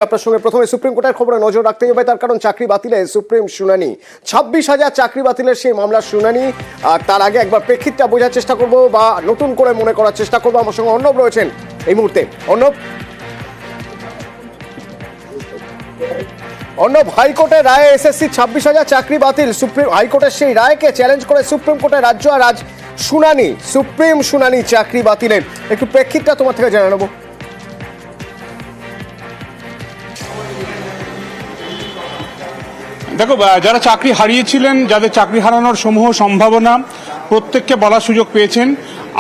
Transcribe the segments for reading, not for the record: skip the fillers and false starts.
আপনার সঙ্গে প্রথমে সুপ্রিম কোর্টের খবরে নজর রাখতে হবে, তার কারণ চাকরি বাতিলে সুপ্রিম শুনানি 26,000 চাকরি বাতিলের সেই মামলার শুনানি। আর তার আগে একবার প্রেক্ষিতটা বোঝার চেষ্টা করব বা নতুন করে মনে করার চেষ্টা করবো। আমার সঙ্গে অর্ণব রয়েছেন এই মুহূর্তে। অর্ণব, হাইকোর্টের রায়ে এসএসসি 26,000 চাকরি বাতিল। সুপ্রিম হাইকোর্টের সেই রায়কে চ্যালেঞ্জ করে সুপ্রিম কোর্টের রাজ্য আর আজ শুনানি, সুপ্রিম শুনানি চাকরি বাতিলের। একটু প্রেক্ষিতটা তোমার থেকে জেনে নেবো। দেখো, যারা চাকরি হারিয়েছিলেন, যাদের চাকরি হারানোর সমূহ সম্ভাবনা, প্রত্যেককে বলার সুযোগ পেয়েছেন।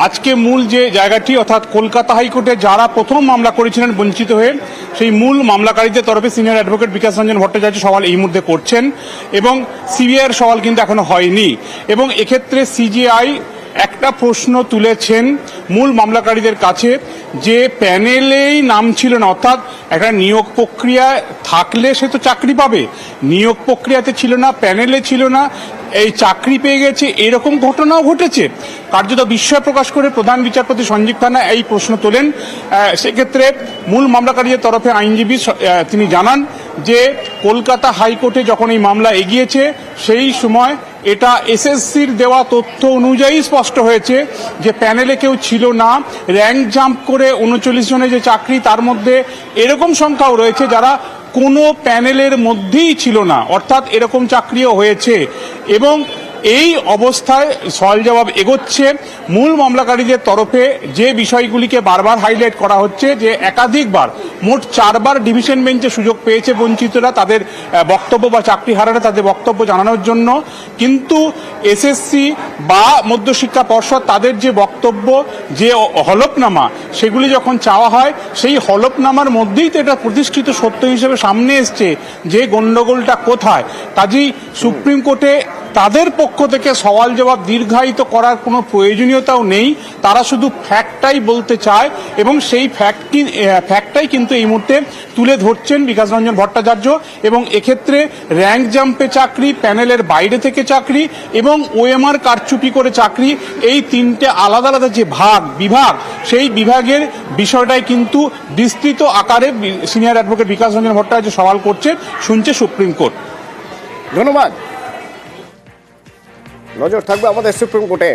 আজকে মূল যে জায়গাটি, অর্থাৎ কলকাতা হাইকোর্টে যারা প্রথম মামলা করেছিলেন বঞ্চিত হয়ে, সেই মূল মামলাকারীদের তরফে সিনিয়র অ্যাডভোকেট বিকাশ রঞ্জন ভট্টাচার্য সওয়াল এই মুহূর্তে করছেন এবং সিবিআইয়ের সওয়াল কিন্তু এখনো হয়নি। এবং এক্ষেত্রে সিজিআই একটা প্রশ্ন তুলেছেন মূল মামলাকারীদের কাছে, যে প্যানেলেই নাম ছিল না, অর্থাৎ একটা নিয়োগ প্রক্রিয়ায় থাকলে সে তো চাকরি পাবে, নিয়োগ প্রক্রিয়াতে ছিল না, প্যানেলে ছিল না, এই চাকরি পেয়ে গেছে, এরকম ঘটনাও ঘটেছে। কার্যত বিস্ময় প্রকাশ করে প্রধান বিচারপতি সঞ্জীব খান্না এই প্রশ্ন তোলেন। সেক্ষেত্রে মূল মামলাকারীদের তরফে আইনজীবী তিনি জানান যে কলকাতা হাইকোর্টে যখন এই মামলা এগিয়েছে সেই সময় এটা এসএসসির দেওয়া তথ্য অনুযায়ী স্পষ্ট হয়েছে যে প্যানেলে কেউ ছিল না। র্যাঙ্ক জাম্প করে 39 জনের যে চাকরি, তার মধ্যে এরকম সংখ্যাও রয়েছে যারা কোনো প্যানেলের মধ্যেই ছিল না, অর্থাৎ এরকম চাকরিও হয়েছে। এবং এই অবস্থায় সওয়াল জবাব এগোচ্ছে মূল মামলাকারীদের তরফে। যে বিষয়গুলিকে বারবার হাইলাইট করা হচ্ছে যে একাধিকবার, মোট 4 বার ডিভিশন বেঞ্চে সুযোগ পেয়েছে বঞ্চিতরা তাদের বক্তব্য বা চাকরি হারারা তাদের বক্তব্য জানানোর জন্য, কিন্তু এসএসসি বা মধ্যশিক্ষা পর্ষদ তাদের যে বক্তব্য, যে হলফনামা, সেগুলি যখন চাওয়া হয় সেই হলফনামার মধ্যেই তো এটা প্রতিষ্ঠিত সত্য হিসেবে সামনে এসছে যে গণ্ডগোলটা কোথায়। কাজেই সুপ্রিম কোর্টে তাদের পক্ষ থেকে সওয়াল জবাব দীর্ঘায়িত করার কোনো প্রয়োজনীয়তাও নেই। তারা শুধু ফ্যাক্টটাই বলতে চায় এবং সেই ফ্যাক্টটাই কিন্তু এই মুহূর্তে তুলে ধরছেন বিকাশ রঞ্জন ভট্টাচার্য। এবং এক্ষেত্রে র্যাঙ্ক জাম্পে চাকরি, প্যানেলের বাইরে থেকে চাকরি এবং ওএমআর কারচুপি করে চাকরি, এই তিনটে আলাদা আলাদা যে বিভাগ, সেই বিভাগের বিষয়টাই কিন্তু বিস্তৃত আকারে সিনিয়র অ্যাডভোকেট বিকাশ রঞ্জন ভট্টাচার্য সওয়াল করছেন, শুনছে সুপ্রিম কোর্ট। ধন্যবাদ। নজর থাকবে আমাদের সুপ্রিম কোর্টে।